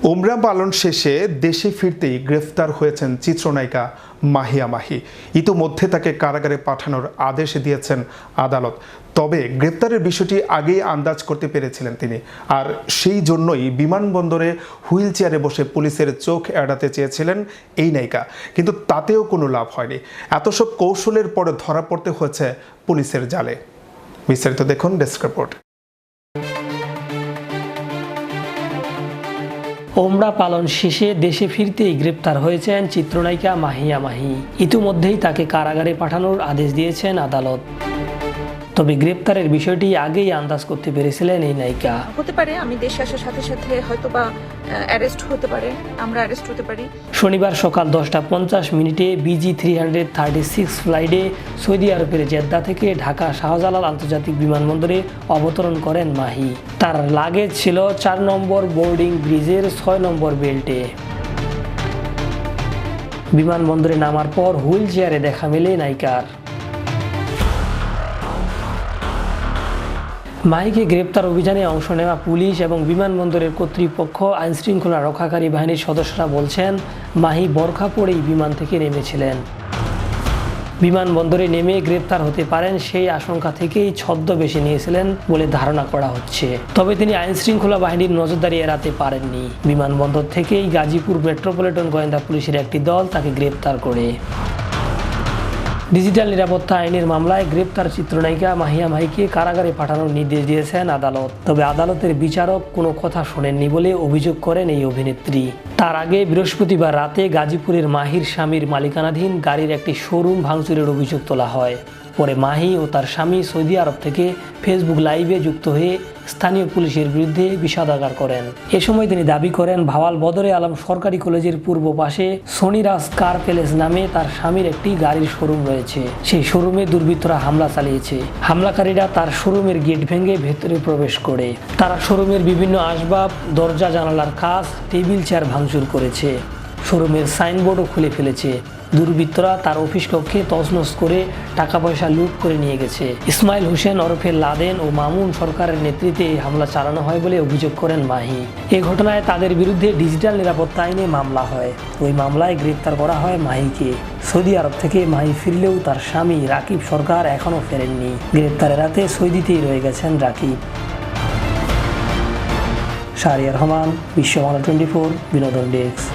উমরা পালন শেষে দেশে ফিরতেই গ্রেফতার হয়েছেন চিত্রনায়িকা মাহিয়া মাহি। ইতোমধ্যে তাকে কারাগারে পাঠানোর আদেশ দিয়েছেন আদালত। তবে গ্রেফতারের বিষয়টি আগেই আন্দাজ করতে পেরেছিলেন তিনি, আর সেই জন্যই বিমানবন্দরে হুইল চেয়ারে বসে পুলিশের চোখ এড়াতে চেয়েছিলেন এই নায়িকা, কিন্তু তাতেও কোনো লাভ হয়নি। এত সব কৌশলের পরে ধরা পড়তে হয়েছে পুলিশের জালে। বিস্তারিত দেখুন ডেস্ক রিপোর্ট। ওমরা পালন শেষে দেশে ফিরতেই গ্রেপ্তার হয়েছেন চিত্রনায়িকা মাহিয়া মাহি। ইতিমধ্যেই তাকে কারাগারে পাঠানোর আদেশ দিয়েছেন আদালত। তবে গ্রেপ্তারের বিষয়টি আগেই আন্দাজ করতে পেরেছিলেন এই নায়িকা। হতে পারে আমি দেশে আসার সাথে সাথে হয়তো বা অ্যারেস্ট হতে পারে, আমরা অ্যারেস্ট হতে পারি। শনিবার সকাল 10:50 BG-336 ফ্লাইটে সৌদি আরবের জেদ্দা থেকে ঢাকা শাহজালাল আন্তর্জাতিক বিমানবন্দরে অবতরণ করেন মাহি। তার লাগেজ ছিল 4 নম্বর বোর্ডিং ব্রিজের 6 নম্বর বেল্টে। বিমানবন্দরে নামার পর হুইল চেয়ারে দেখা মেলে নায়িকার। মাহিকে গ্রেপ্তার অভিযানে অংশ নেওয়া পুলিশ এবং বিমানবন্দরের কর্তৃপক্ষ, আইনশৃঙ্খলা রক্ষাকারী বাহিনীর সদস্যরা বলছেন, মাহি বোরখা পরেই বিমান থেকে নেমেছিলেন। বিমানবন্দরে নেমে গ্রেপ্তার হতে পারেন সেই আশঙ্কা থেকেই ছদ্মবেশে নিয়েছিলেন বলে ধারণা করা হচ্ছে। তবে তিনি আইনশৃঙ্খলা বাহিনীর নজরদারি এড়াতে পারেননি। বিমানবন্দর থেকেই গাজীপুর মেট্রোপলিটন গোয়েন্দা পুলিশের একটি দল তাকে গ্রেপ্তার করে। ডিজিটাল নিরাপত্তা আইনের মামলায় গ্রেপ্তার চিত্রনায়িকা মাহিয়া মাহিকে কারাগারে পাঠানোর নির্দেশ দিয়েছেন আদালত। তবে আদালতের বিচারক কোনো কথা শোনেননি বলে অভিযোগ করেন এই অভিনেত্রী। তার আগে বৃহস্পতিবার রাতে গাজীপুরের মাহির স্বামীর মালিকানাধীন গাড়ির একটি শোরুম ভাঙচুরের অভিযোগ তোলা হয়। পরে মাহি ও তার স্বামী সৌদি আরব থেকে ফেসবুক লাইভে যুক্ত হয়ে স্থানীয় পুলিশের বিরুদ্ধে বিষাদাগার করেন। এ সময় তিনি দাবি করেন, ভাওয়াল বদরে আলম সরকারি কলেজের পূর্ব পাশে সনিরাজ কার প্যালেস নামে তার স্বামীর একটি গাড়ির শোরুম রয়েছে। সেই শোরুমে দুর্বৃত্তরা হামলা চালিয়েছে। হামলাকারীরা তার শোরুমের গেট ভেঙে ভেতরে প্রবেশ করে। তারা শোরুমের বিভিন্ন আসবাব, দরজা জানালার কাচ, টেবিল চেয়ার ভাঙচুর করেছে। শোরুমের সাইনবোর্ডও খুলে ফেলেছে। দুর্বৃত্তরা তার অফিস কক্ষে তছনছ করে টাকা পয়সা লুট করে নিয়ে গেছে। ইসমাইল হোসেন ওরফে লাদেন ও মামুন সরকারের নেতৃত্বে এই হামলা চালানো হয় বলে অভিযোগ করেন মাহি। এই ঘটনায় তাদের বিরুদ্ধে ডিজিটাল নিরাপত্তা আইনে মামলা হয়। ওই মামলায় গ্রেপ্তার করা হয় মাহিকে। সৌদি আরব থেকে মাহি ফিরলেও তার স্বামী রাকিব সরকার এখনও ফেরেননি। গ্রেপ্তারের রাতে সৌদিতেই রয়ে গেছেন রাকিব। শাহরিয়ার রহমান, বিশ্ব বাংলা 24, বিনোদন ডেস্ক।